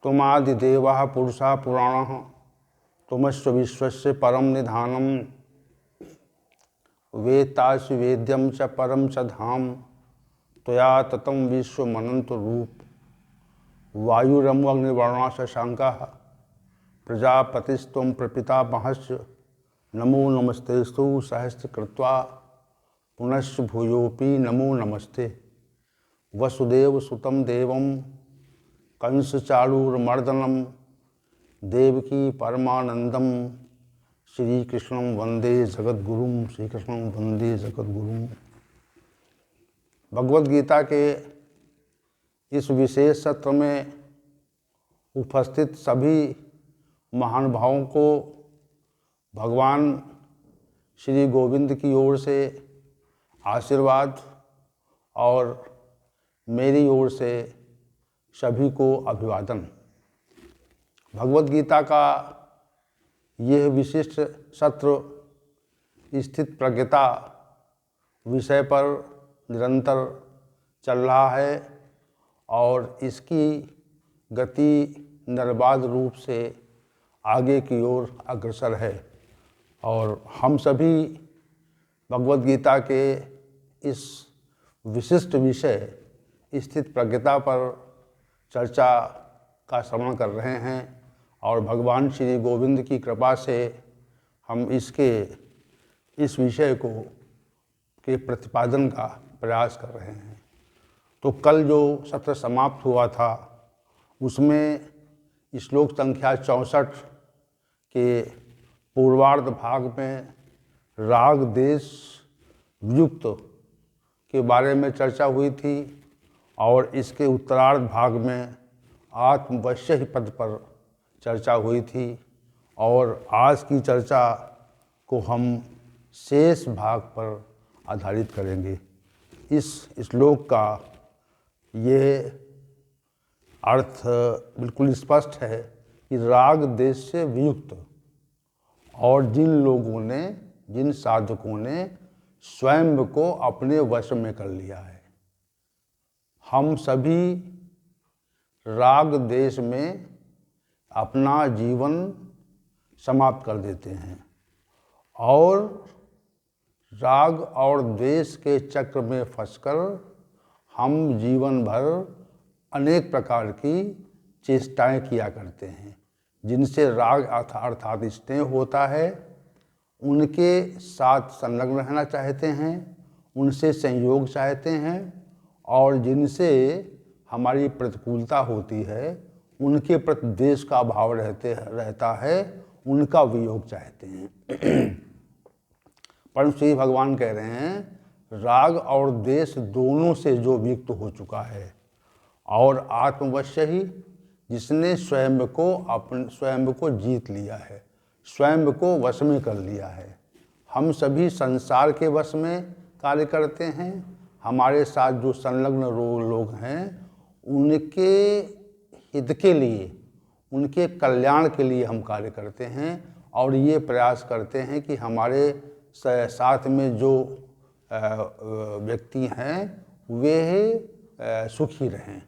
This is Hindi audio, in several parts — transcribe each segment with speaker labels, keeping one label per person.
Speaker 1: तुमादिदेवः पुरुषः पुराणः तुमस्य विश्वस्य परम निधानम वेत्तासि वेद्यम च परम च धाम त्वया ततं विश्वमनंत रूप वायुरम अग्निवर्णा शशांकः प्रजापतिस्त्वं प्रपितामहस्य नमो नमस्तेस्तु सहस्रकृत्वा पुनश्च भूयोऽपि नमो नमस्ते वसुदेवसुतं देवं कंसचाणूरमर्दनं देवकी परमानंदम श्रीकृष्णं वंदे जगद्गुरुं श्रीकृष्णं वंदे जगद्गुरुं। भगवद गीता के इस विशेष सत्र में उपस्थित सभी महानुभावों को भगवान श्री गोविंद की ओर से आशीर्वाद और मेरी ओर से सभी को अभिवादन। भगवद गीता का यह विशिष्ट सत्र स्थित प्रज्ञता विषय पर निरंतर चल रहा है और इसकी गति निर्बाध रूप से आगे की ओर अग्रसर है और हम सभी भगवद गीता के इस विशिष्ट विषय स्थित प्रज्ञता पर चर्चा का श्रवण कर रहे हैं और भगवान श्री गोविंद की कृपा से हम इस विषय के प्रतिपादन का प्रयास कर रहे हैं। तो कल जो सत्र समाप्त हुआ था उसमें श्लोक संख्या 64 के पूर्वार्ध भाग में राग देश युक्त के बारे में चर्चा हुई थी और इसके उत्तरार्ध भाग में आत्मवश्य ही पद पर चर्चा हुई थी और आज की चर्चा को हम शेष भाग पर आधारित करेंगे। इस श्लोक का ये अर्थ बिल्कुल स्पष्ट है कि राग देश से वियुक्त और जिन साधकों ने स्वयं को अपने वश में कर लिया है। हम सभी राग देश में अपना जीवन समाप्त कर देते हैं और राग और द्वेष के चक्र में फंसकर हम जीवन भर अनेक प्रकार की चेष्टाएं किया करते हैं जिनसे राग अर्थात स्नेह होता है, उनके साथ संलग्न रहना चाहते हैं, उनसे संयोग चाहते हैं और जिनसे हमारी प्रतिकूलता होती है उनके प्रति द्वेष का भाव रहता है, उनका वियोग चाहते हैं। परंतु श्री भगवान कह रहे हैं राग और द्वेष दोनों से जो वियुक्त हो चुका है और आत्मवश्य ही जिसने स्वयं को जीत लिया है, स्वयं को वश में कर लिया है। हम सभी संसार के वश में कार्य करते हैं, हमारे साथ जो संलग्न लोग हैं उनके हित के लिए, उनके कल्याण के लिए हम कार्य करते हैं और ये प्रयास करते हैं कि हमारे साथ में जो व्यक्ति हैं वे सुखी रहें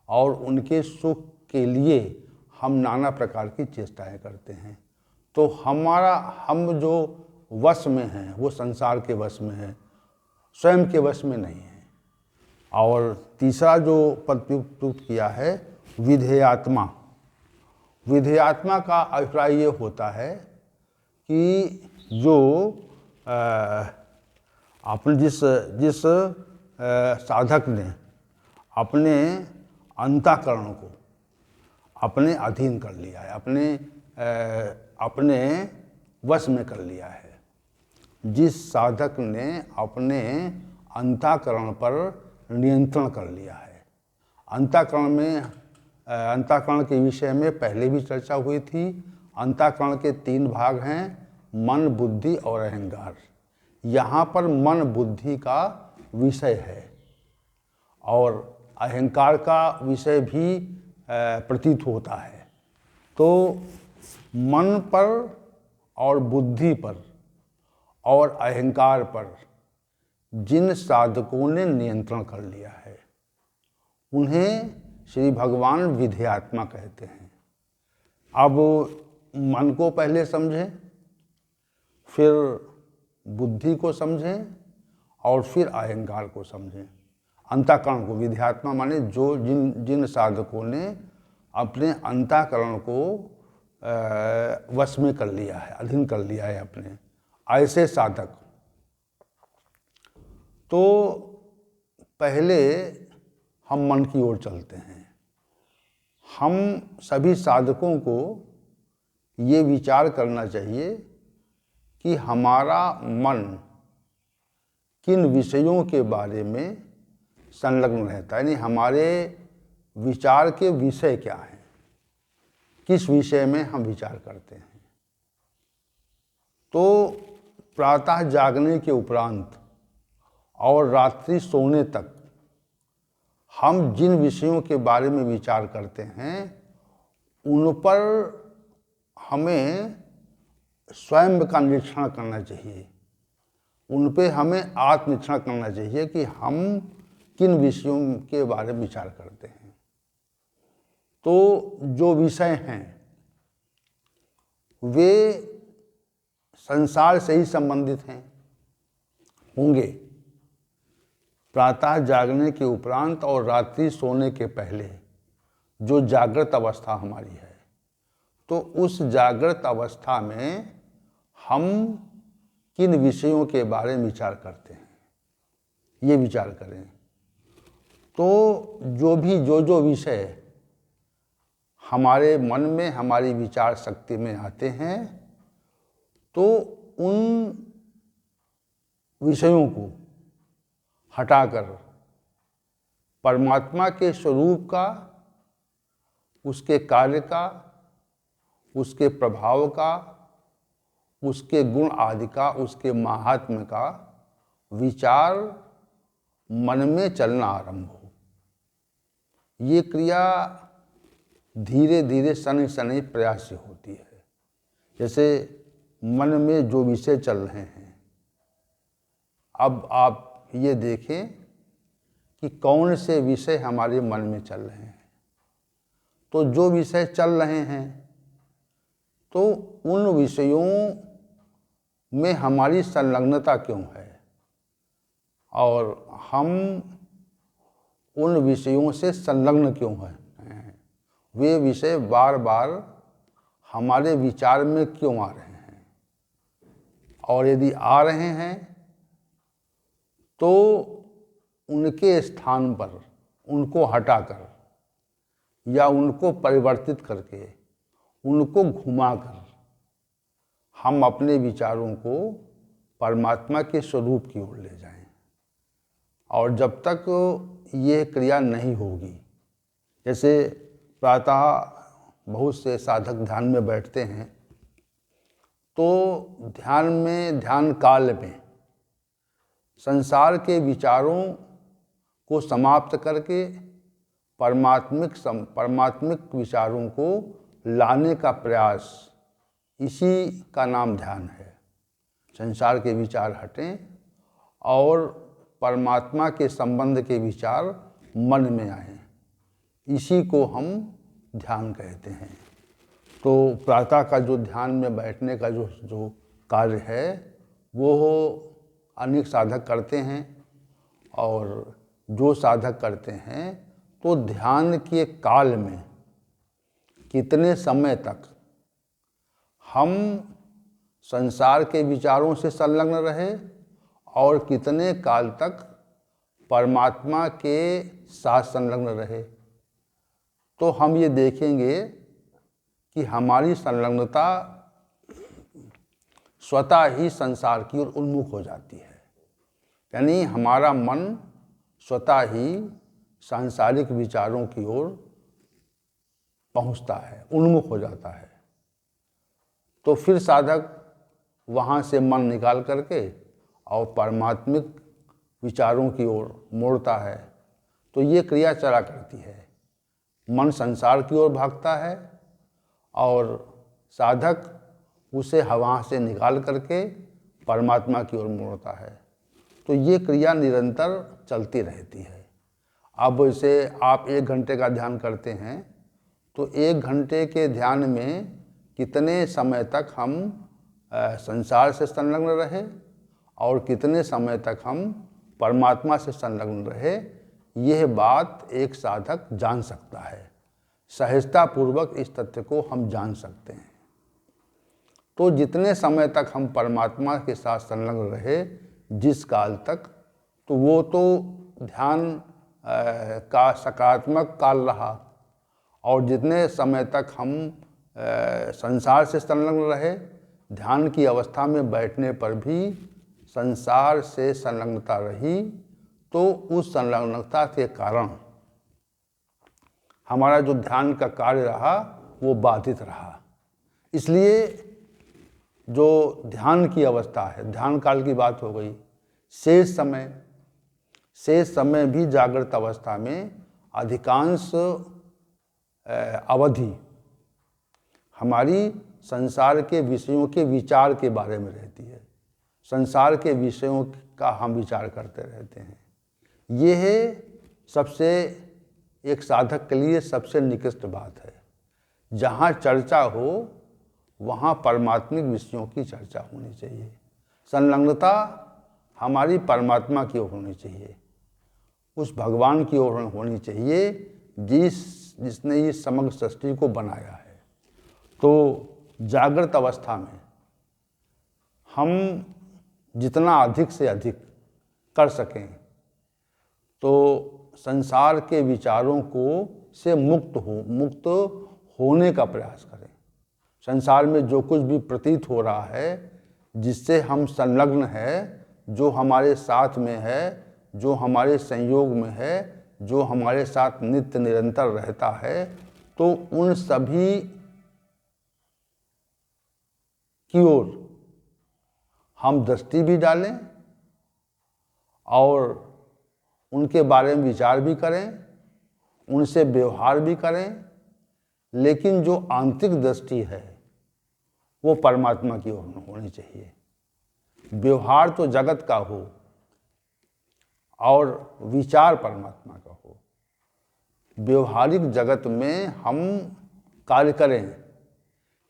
Speaker 1: और उनके सुख के लिए हम नाना प्रकार की चेष्टाएं करते हैं। तो हम जो वश में हैं वो संसार के वश में है, स्वयं के वश में नहीं है। और तीसरा जो पद प्रयुक्त किया है विधेयात्मा। विधेयात्मा का अभिप्राय ये होता है कि जो अपने जिस साधक ने अपने अंतःकरण को अपने अधीन कर लिया है, अपने वश में कर लिया है, जिस साधक ने अपने अंतःकरण पर नियंत्रण कर लिया है। अंतःकरण के विषय में पहले भी चर्चा हुई थी। अंतःकरण के 3 भाग हैं, मन, बुद्धि और अहंकार। यहाँ पर मन बुद्धि का विषय है और अहंकार का विषय भी प्रतीत होता है। तो मन पर और बुद्धि पर और अहंकार पर जिन साधकों ने नियंत्रण कर लिया है उन्हें श्री भगवान विधेयात्मा कहते हैं। अब मन को पहले समझें, फिर बुद्धि को समझें और फिर अहंकार को समझें, अंतःकरण को। विध्यात्मा माने जो जिन साधकों ने अपने अंतःकरण को वश में कर लिया है, अधीन कर लिया है अपने, ऐसे साधक। तो पहले हम मन की ओर चलते हैं। हम सभी साधकों को ये विचार करना चाहिए कि हमारा मन किन विषयों के बारे में संलग्न रहता है, यानी हमारे विचार के विषय क्या हैं, किस विषय में हम विचार करते हैं। तो प्रातः जागने के उपरांत और रात्रि सोने तक हम जिन विषयों के बारे में विचार करते हैं, उन पर हमें स्वयं का निरीक्षण करना चाहिए, उन पे हमें आत्मनिरीक्षण करना चाहिए कि हम किन विषयों के बारे में विचार करते हैं। तो जो विषय हैं वे संसार से ही संबंधित हैं होंगे। प्रातः जागने के उपरांत और रात्रि सोने के पहले जो जागृत अवस्था हमारी है, तो उस जागृत अवस्था में हम किन विषयों के बारे में विचार करते हैं, ये विचार करें। तो जो विषय हमारे मन में, हमारी विचार शक्ति में आते हैं, तो उन विषयों को हटाकर परमात्मा के स्वरूप का, उसके कार्य का, उसके प्रभाव का, उसके गुण आदि का, उसके महात्म्य का विचार मन में चलना आरंभ हो। ये क्रिया धीरे धीरे शनि शनि प्रयास से होती है। जैसे मन में जो विषय चल रहे हैं, अब आप ये देखें कि कौन से विषय हमारे मन में चल रहे हैं। तो जो विषय चल रहे हैं, तो उन विषयों में हमारी संलग्नता क्यों है, और हम उन विषयों से संलग्न क्यों हैं, वे विषय बार बार हमारे विचार में क्यों आ रहे हैं। और यदि आ रहे हैं तो उनके स्थान पर उनको हटाकर या उनको परिवर्तित करके, उनको घुमाकर हम अपने विचारों को परमात्मा के स्वरूप की ओर ले जाएं। और जब तक ये क्रिया नहीं होगी, जैसे प्रातः बहुत से साधक ध्यान में बैठते हैं, तो ध्यान काल में संसार के विचारों को समाप्त करके परमात्मिक विचारों को लाने का प्रयास, इसी का नाम ध्यान है। संसार के विचार हटें और परमात्मा के संबंध के विचार मन में आए, इसी को हम ध्यान कहते हैं। तो प्रातः का जो ध्यान में बैठने का जो कार्य है, वो अनेक साधक करते हैं। और जो साधक करते हैं, तो ध्यान के काल में कितने समय तक हम संसार के विचारों से संलग्न रहे और कितने काल तक परमात्मा के साथ संलग्न रहे, तो हम ये देखेंगे कि हमारी संलग्नता स्वतः ही संसार की ओर उन्मुख हो जाती है। यानी हमारा मन स्वतः ही सांसारिक विचारों की ओर पहुंचता है, उन्मुख हो जाता है। तो फिर साधक वहाँ से मन निकाल करके और परमात्मिक विचारों की ओर मोड़ता है। तो ये क्रिया चला करती है। मन संसार की ओर भागता है और साधक उसे हवा से निकाल करके परमात्मा की ओर मोड़ता है। तो ये क्रिया निरंतर चलती रहती है। अब इसे आप 1 घंटे का ध्यान करते हैं, तो 1 घंटे के ध्यान में कितने समय तक हम संसार से संलग्न रहे और कितने समय तक हम परमात्मा से संलग्न रहे, यह बात एक साधक जान सकता है। सहजतापूर्वक इस तथ्य को हम जान सकते हैं। तो जितने समय तक हम परमात्मा के साथ संलग्न रहे, जिस काल तक, तो वो तो ध्यान का सकारात्मक काल रहा। और जितने समय तक हम संसार से संलग्न रहे, ध्यान की अवस्था में बैठने पर भी संसार से संलग्नता रही, तो उस संलग्नता के कारण हमारा जो ध्यान का कार्य रहा वो बाधित रहा। इसलिए जो ध्यान की अवस्था है, ध्यान काल की बात हो गई, शेष समय भी जागृत अवस्था में अधिकांश अवधि हमारी संसार के विषयों के विचार के बारे में रहती है। संसार के विषयों का हम विचार करते रहते हैं। ये है सबसे, एक साधक के लिए सबसे निकृष्ट बात है। जहाँ चर्चा हो वहाँ परमात्मिक विषयों की चर्चा होनी चाहिए। संलग्नता हमारी परमात्मा की ओर होनी चाहिए, उस भगवान की ओर होनी चाहिए जिसने इस समग्र सृष्टि को बनाया है। तो जागृत अवस्था में हम जितना अधिक से अधिक कर सकें तो संसार के विचारों को से मुक्त होने का प्रयास करें। संसार में जो कुछ भी प्रतीत हो रहा है, जिससे हम संलग्न है, जो हमारे साथ में है, जो हमारे संयोग में है, जो हमारे साथ नित्य निरंतर रहता है, तो उन सभी की ओर हम दृष्टि भी डालें और उनके बारे में विचार भी करें, उनसे व्यवहार भी करें, लेकिन जो आंतरिक दृष्टि है वो परमात्मा की ओर होनी चाहिए। व्यवहार तो जगत का हो और विचार परमात्मा का हो। व्यवहारिक जगत में हम कार्य करें,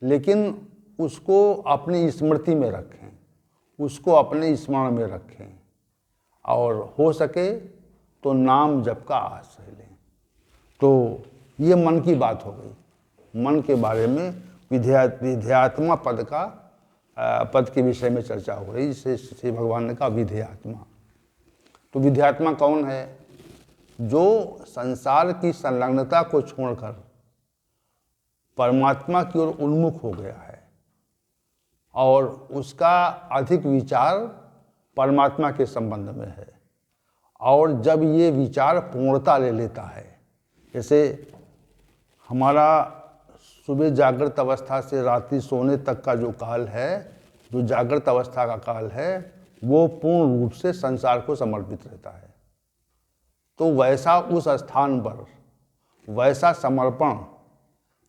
Speaker 1: लेकिन उसको अपनी स्मृति में रखें, उसको अपने स्मरण में रखें, और हो सके तो नाम जप का आश्रय लें। तो ये मन की बात हो गई। मन के बारे में विधेयात्मा पद के विषय में चर्चा हो रही, जिसे श्री भगवान ने कहा विधेयात्मा। तो विधेयात्मा कौन है? जो संसार की संलग्नता को छोड़कर परमात्मा की ओर उन्मुख हो गया है और उसका अधिक विचार परमात्मा के संबंध में है। और जब ये विचार पूर्णता ले लेता है, जैसे हमारा सुबह जागृत अवस्था से रात्रि सोने तक का जो काल है, जो जागृत अवस्था का काल है, वो पूर्ण रूप से संसार को समर्पित रहता है। तो वैसा उस स्थान पर वैसा समर्पण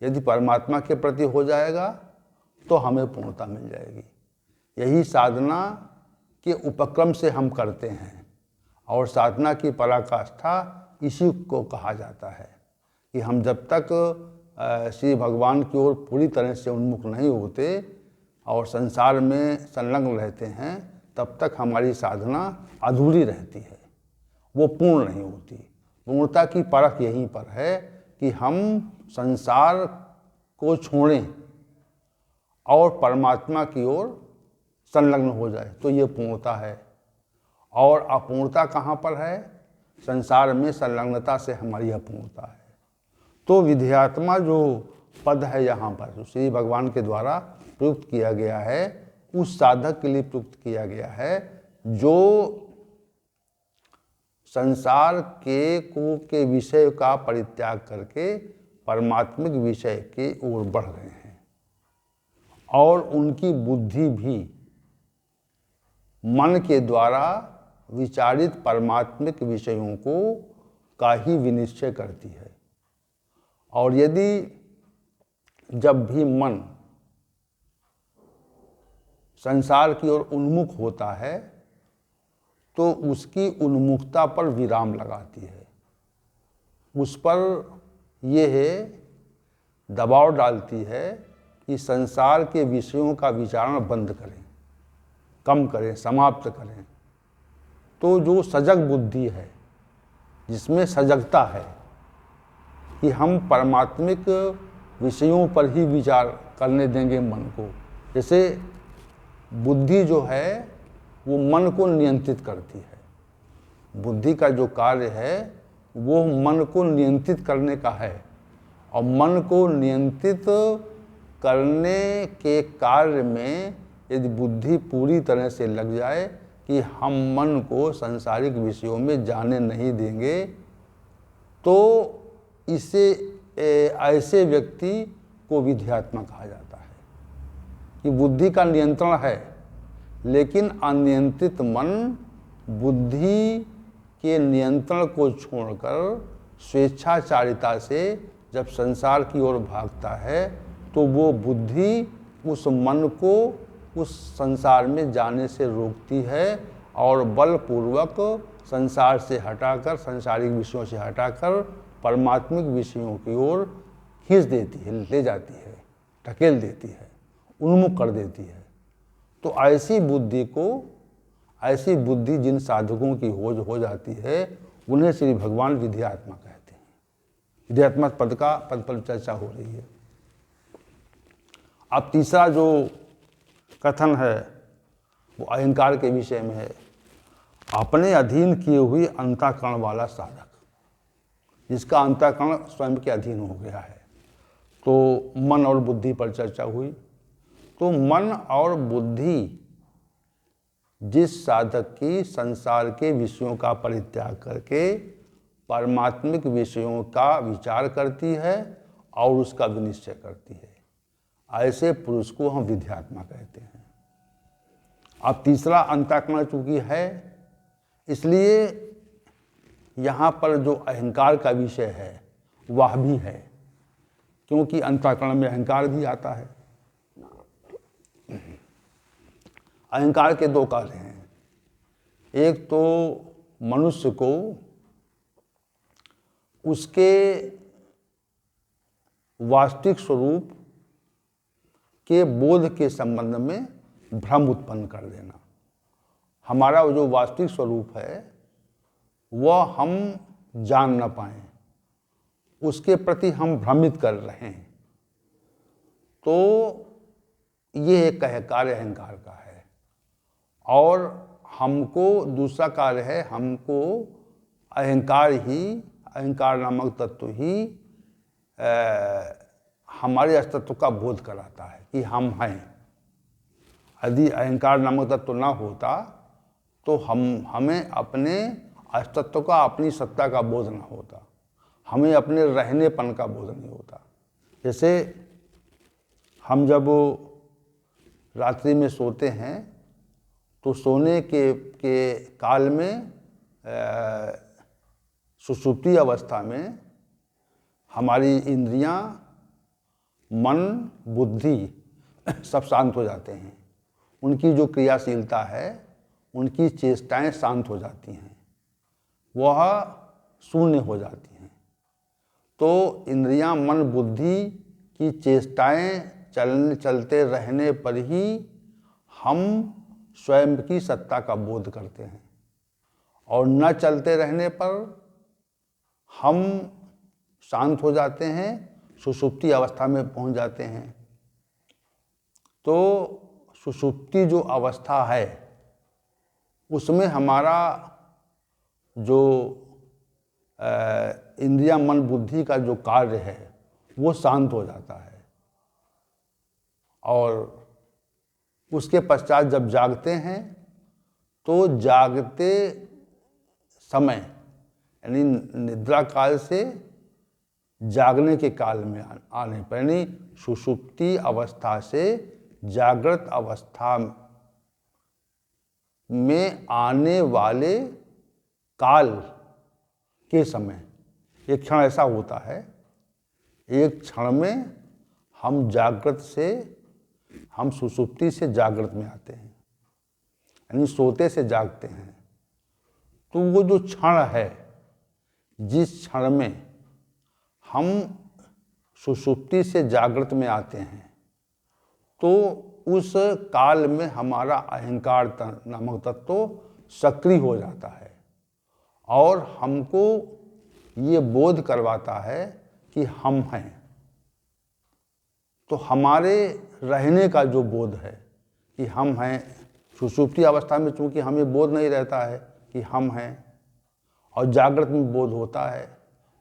Speaker 1: यदि परमात्मा के प्रति हो जाएगा तो हमें पूर्णता मिल जाएगी। यही साधना के उपक्रम से हम करते हैं, और साधना की पराकाष्ठा इसी को कहा जाता है कि हम जब तक श्री भगवान की ओर पूरी तरह से उन्मुख नहीं होते और संसार में संलग्न रहते हैं, तब तक हमारी साधना अधूरी रहती है, वो पूर्ण नहीं होती। पूर्णता की परख यहीं पर है कि हम संसार को छोड़ें और परमात्मा की ओर संलग्न हो जाए, तो ये पूर्णता है। और अपूर्णता कहाँ पर है? संसार में संलग्नता से हमारी अपूर्णता है। तो विधेयात्मा जो पद है यहाँ पर, जो श्री भगवान के द्वारा प्रयुक्त किया गया है, उस साधक के लिए प्रयुक्त किया गया है जो संसार के विषय का परित्याग करके परमात्मिक विषय की ओर बढ़ रहे हैं, और उनकी बुद्धि भी मन के द्वारा विचारित परमात्मिक विषयों को का ही विनिश्चय करती है। और यदि जब भी मन संसार की ओर उन्मुख होता है तो उसकी उन्मुखता पर विराम लगाती है। उस पर यह है दबाव डालती है कि संसार के विषयों का विचारण बंद करें, कम करें, समाप्त करें। तो जो सजग बुद्धि है, जिसमें सजगता है कि हम परमात्मिक विषयों पर ही विचार करने देंगे मन को। जैसे बुद्धि जो है वो मन को नियंत्रित करती है। बुद्धि का जो कार्य है वो मन को नियंत्रित करने का है, और मन को नियंत्रित करने के कार्य में यदि बुद्धि पूरी तरह से लग जाए कि हम मन को सांसारिक विषयों में जाने नहीं देंगे, तो इसे ऐसे व्यक्ति को विध्यात्मा कहा जाता है कि बुद्धि का नियंत्रण है, लेकिन अनियंत्रित मन बुद्धि के नियंत्रण को छोड़कर स्वेच्छाचारिता से जब संसार की ओर भागता है, तो वो बुद्धि उस मन को उस संसार में जाने से रोकती है और बलपूर्वक संसार से हटाकर, सांसारिक विषयों से हटाकर परमात्मिक विषयों की ओर खींच देती है, ले जाती है, ढकेल देती है, उन्मुख कर देती है। तो ऐसी बुद्धि जिन साधकों की हो जाती है, उन्हें श्री भगवान विध्यात्मा कहते हैं। विध्यात्मा पद पर चर्चा हो रही है। अब तीसरा जो कथन है वो अहंकार के विषय में है। अपने अधीन किए हुए अंतःकरण वाला साधक, जिसका अंतःकरण स्वयं के अधीन हो गया है। तो मन और बुद्धि पर चर्चा हुई। तो मन और बुद्धि जिस साधक की संसार के विषयों का परित्याग करके परमात्मिक विषयों का विचार करती है और उसका विनिश्चय करती है, ऐसे पुरुष को हम विध्यात्मा कहते हैं। अब तीसरा अंतःकरण चूंकि है, इसलिए यहाँ पर जो अहंकार का विषय है वह भी है, क्योंकि अंतःकरण में अहंकार भी आता है। अहंकार के दो कार्य हैं। एक तो मनुष्य को उसके वास्तविक स्वरूप के बोध के संबंध में भ्रम उत्पन्न कर देना। हमारा जो वास्तविक स्वरूप है वह हम जान न पाएं, उसके प्रति हम भ्रमित कर रहे हैं। तो ये एक कार्य अहंकार का है। और हमको दूसरा कार्य है, हमको अहंकार नामक तत्व ही हमारे अस्तित्व का बोध कराता है कि हम हैं। यदि अहंकार नामक तत्व ना होता तो हमें अपने अस्तित्व का, अपनी सत्ता का बोध ना होता, हमें अपने रहनेपन का बोध नहीं होता। जैसे हम जब रात्रि में सोते हैं तो सोने के काल में सुषुप्ति अवस्था में हमारी इंद्रियां, मन, बुद्धि सब शांत हो जाते हैं। उनकी जो क्रियाशीलता है, उनकी चेष्टाएं शांत हो जाती हैं, वह शून्य हो जाती हैं। तो इंद्रियां, मन, बुद्धि की चेष्टाएं चलते रहने पर ही हम स्वयं की सत्ता का बोध करते हैं, और न चलते रहने पर हम शांत हो जाते हैं, सुषुप्ति अवस्था में पहुंच जाते हैं। तो सुषुप्ति जो अवस्था है उसमें हमारा जो इंद्रिया, मन, बुद्धि का जो कार्य है वो शांत हो जाता है। और उसके पश्चात जब जागते हैं तो जागते समय, यानी निद्रा काल से जागने के काल में आने पर, यानी सुषुप्ति अवस्था से जागृत अवस्था में आने वाले काल के समय एक क्षण ऐसा होता है, एक क्षण में हम जागृत से, हम सुषुप्ति से जागृत में आते हैं, यानी सोते से जागते हैं। तो वो जो क्षण है, जिस क्षण में हम सुषुप्ति से जागृत में आते हैं तो उस काल में हमारा अहंकार नामक तत्व सक्रिय हो जाता है और हमको ये बोध करवाता है कि हम हैं। तो हमारे रहने का जो बोध है कि हम हैं, सुषुप्ति अवस्था में चूंकि हमें बोध नहीं रहता है कि हम हैं और जागृत में बोध होता है,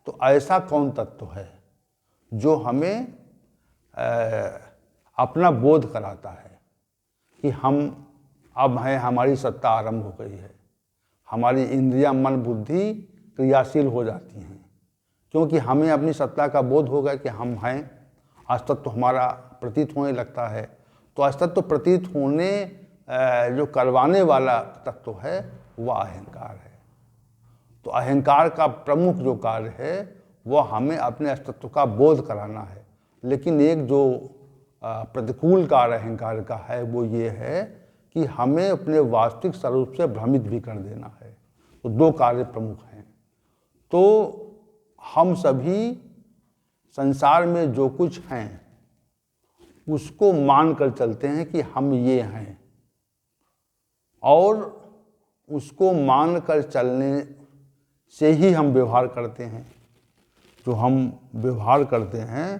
Speaker 1: तो ऐसा कौन तत्व है जो हमें अपना बोध कराता है कि हम अब हैं, हमारी सत्ता आरंभ हो गई है, हमारी इंद्रियां, मन, बुद्धि क्रियाशील हो जाती हैं क्योंकि हमें अपनी सत्ता का बोध होगा कि हम हैं, अस्तित्व हमारा प्रतीत होने लगता है। तो अस्तित्व प्रतीत होने जो करवाने वाला तत्व है वह अहंकार है। तो अहंकार का प्रमुख जो कार्य है वह हमें अपने अस्तित्व का बोध कराना है। लेकिन एक जो प्रतिकूल कार्य अहंकार का है वो ये है कि हमें अपने वास्तविक स्वरूप से भ्रमित भी कर देना है। तो दो कार्य प्रमुख हैं। तो हम सभी संसार में जो कुछ हैं उसको मान कर चलते हैं कि हम ये हैं और उसको मान कर चलने से ही हम व्यवहार करते हैं। जो हम व्यवहार करते हैं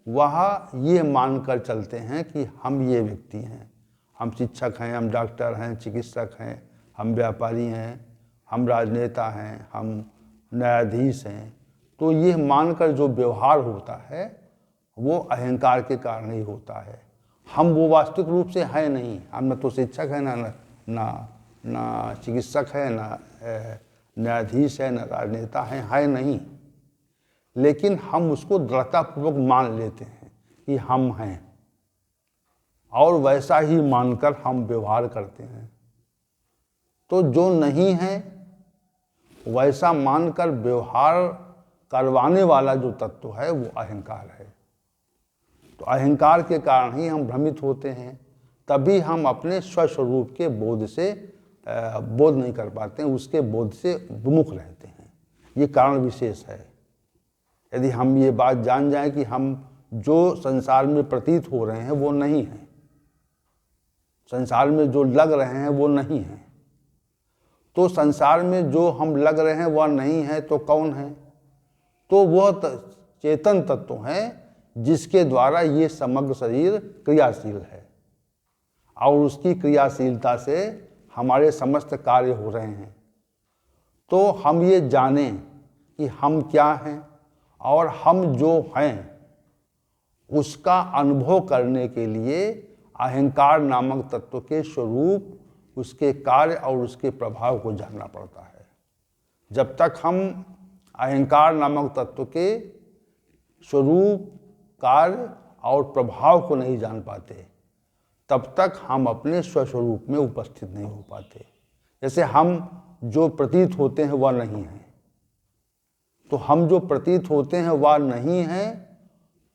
Speaker 1: वह ये मान कर चलते हैं कि हम ये व्यक्ति हैं, हम शिक्षक हैं, हम डॉक्टर हैं, चिकित्सक हैं, हम व्यापारी हैं, हम राजनेता हैं, हम न्यायाधीश हैं। तो ये मानकर जो व्यवहार होता है वो अहंकार के कारण ही होता है। हम वो वास्तविक रूप से है नहीं। हम न तो शिक्षक है, ना चिकित्सक है, ना न्यायाधीश है, ना राजनेता है नहीं। लेकिन हम उसको दृढ़तापूर्वक मान लेते हैं कि हम हैं और वैसा ही मानकर हम व्यवहार करते हैं। तो जो नहीं है वैसा मानकर व्यवहार करवाने वाला जो तत्व है वो अहंकार है। तो अहंकार के कारण ही हम भ्रमित होते हैं, तभी हम अपने स्वस्वरूप के बोध से बोध नहीं कर पाते हैं, उसके बोध से विमुख रहते हैं। ये कारण विशेष है। यदि हम ये बात जान जाएं कि हम जो संसार में प्रतीत हो रहे हैं वो नहीं हैं, संसार में जो लग रहे हैं वो नहीं हैं, तो संसार में जो हम लग रहे हैं वह नहीं है तो कौन है? तो वह चेतन तत्व है जिसके द्वारा ये समग्र शरीर क्रियाशील है और उसकी क्रियाशीलता से हमारे समस्त कार्य हो रहे हैं। तो हम ये जानें कि हम क्या हैं और हम जो हैं उसका अनुभव करने के लिए अहंकार नामक तत्व के स्वरूप, उसके कार्य और उसके प्रभाव को जानना पड़ता है। जब तक हम अहंकार नामक तत्व के स्वरूप, कार्य और प्रभाव को नहीं जान पाते तब तक हम अपने स्वस्वरूप में उपस्थित नहीं हो पाते। जैसे हम जो प्रतीत होते हैं वह नहीं है, तो हम जो प्रतीत होते हैं वह नहीं है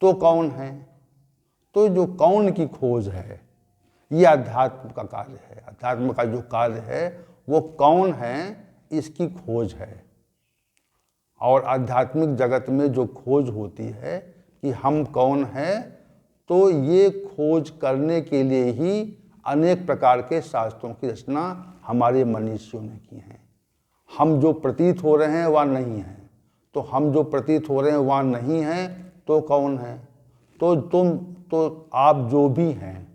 Speaker 1: तो कौन है? तो जो कौन की खोज है ये अध्यात्म का कार्य है। अध्यात्म का जो कार्य है वो कौन है इसकी खोज है। और आध्यात्मिक जगत में जो खोज होती है कि हम कौन हैं, तो ये खोज करने के लिए ही अनेक प्रकार के शास्त्रों की रचना हमारे मनीषियों ने की है। हम जो प्रतीत हो रहे हैं वह नहीं है, तो हम जो प्रतीत हो रहे हैं वह नहीं है तो कौन है? तो आप जो भी हैं,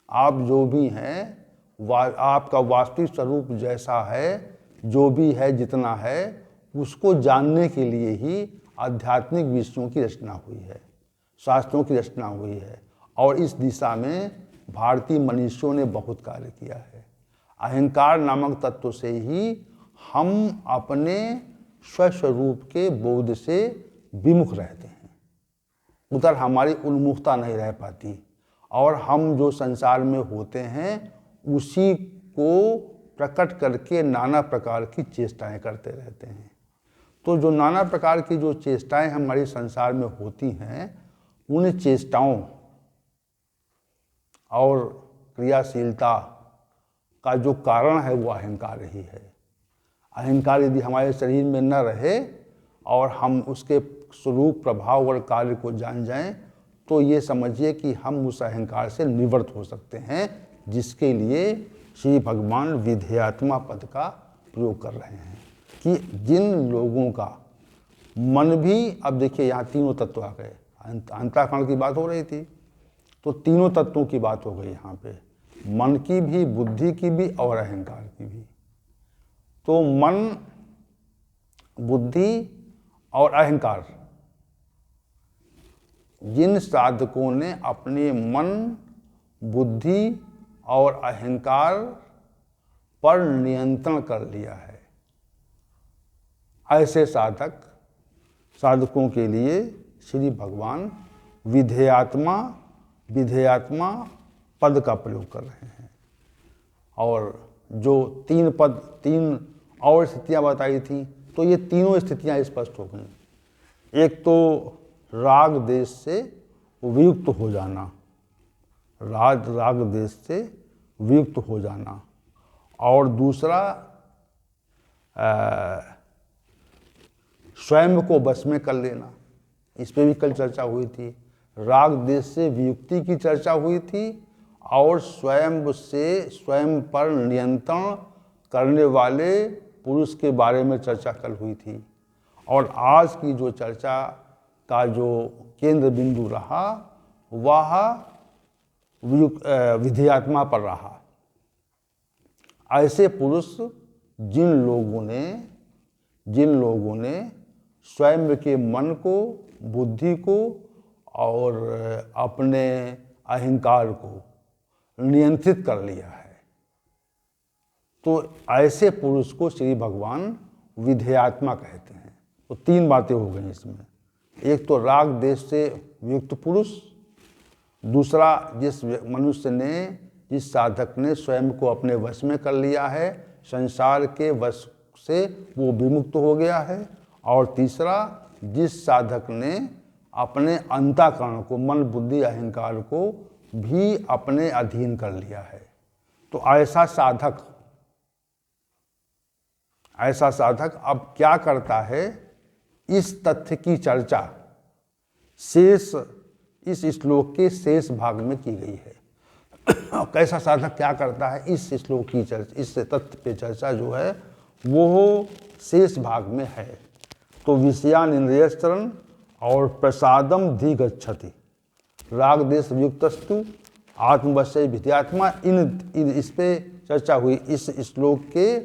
Speaker 1: आप जो भी हैं, आपका वास्तविक स्वरूप जैसा है, जो भी है, जितना है, उसको जानने के लिए ही आध्यात्मिक विषयों की रचना हुई है, शास्त्रों की रचना हुई है। और इस दिशा में भारतीय मनीषियों ने बहुत कार्य किया है। अहंकार नामक तत्व से ही हम अपने स्वस्वरूप के बोध से विमुख रहते हैं, उधर हमारी उन्मुखता नहीं रह पाती और हम जो संसार में होते हैं उसी को प्रकट करके नाना प्रकार की चेष्टाएं करते रहते हैं। तो जो नाना प्रकार की जो चेष्टाएं हमारे संसार में होती हैं, उन चेष्टाओं और क्रियाशीलता का जो कारण है वो अहंकार ही है। अहंकार यदि हमारे शरीर में न रहे और हम उसके स्वरूप, प्रभाव और कार्य को जान जाएं तो ये समझिए कि हम उस अहंकार से निवृत्त हो सकते हैं, जिसके लिए श्री भगवान विधेयात्मा पद का प्रयोग कर रहे हैं। कि जिन लोगों का मन भी, अब देखिए यहाँ तीनों तत्व आ गए, अंतःकरण की बात हो रही थी तो तीनों तत्वों की बात हो गई यहाँ पे, मन की भी, बुद्धि की भी और अहंकार की भी। तो मन, बुद्धि और अहंकार, जिन साधकों ने अपने मन, बुद्धि और अहंकार पर नियंत्रण कर लिया है, ऐसे साधकों के लिए श्री भगवान विधेयात्मा पद का प्रयोग कर रहे हैं। और जो तीन और स्थितियां बताई थी, तो ये तीनों स्थितियां स्पष्ट हो गई। एक तो राग देश से वियुक्त हो जाना, राग देश से वियुक्त हो जाना, और दूसरा स्वयं को वश में कर लेना, इस पर भी कल चर्चा हुई थी। राग देश से वियुक्ति की चर्चा हुई थी और स्वयं पर नियंत्रण करने वाले पुरुष के बारे में चर्चा कल हुई थी। और आज की जो चर्चा का जो केंद्र बिंदु रहा वह विधेयात्मा पर रहा। ऐसे पुरुष जिन लोगों ने स्वयं के मन को, बुद्धि को और अपने अहंकार को नियंत्रित कर लिया है, तो ऐसे पुरुष को श्री भगवान विधेयात्मा कहते हैं। तो तीन बातें हो गई इसमें। एक तो राग देश से वियुक्त पुरुष, दूसरा जिस साधक ने स्वयं को अपने वश में कर लिया है, संसार के वश से वो विमुक्त हो गया है, और तीसरा जिस साधक ने अपने अंतःकरण को, मन, बुद्धि, अहंकार को भी अपने अधीन कर लिया है। तो ऐसा साधक अब क्या करता है, इस तथ्य की चर्चा इस श्लोक के शेष भाग में की गई है। कैसा साधक क्या करता है, इस श्लोक की चर्चा, इस तथ्य पे चर्चा जो है वो शेष भाग में है। तो विषयान इंद्रियश्चरण और प्रसादम धिगच्छति, राग देश वियुक्तस्तु आत्मवश्य विधेयात्मा, इस पे चर्चा हुई। इस श्लोक के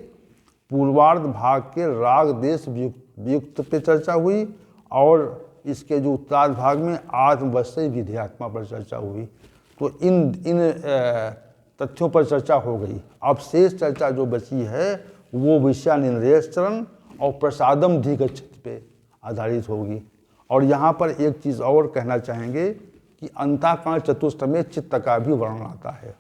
Speaker 1: पूर्वार्ध भाग के राग देश वियुक्त पे चर्चा हुई और इसके जो उत्तरार्ध भाग में आत्मवश्य विधेयात्मा पर चर्चा हुई। तो इन तथ्यों पर चर्चा हो गई। अब शेष चर्चा जो बची है वो विषयान इंद्रियश्चरण और प्रसादम धिगच्छति पे आधारित होगी। और यहाँ पर एक चीज़ और कहना चाहेंगे कि अंतःकरण चतुष्ट में चित्त का भी वर्णन आता है।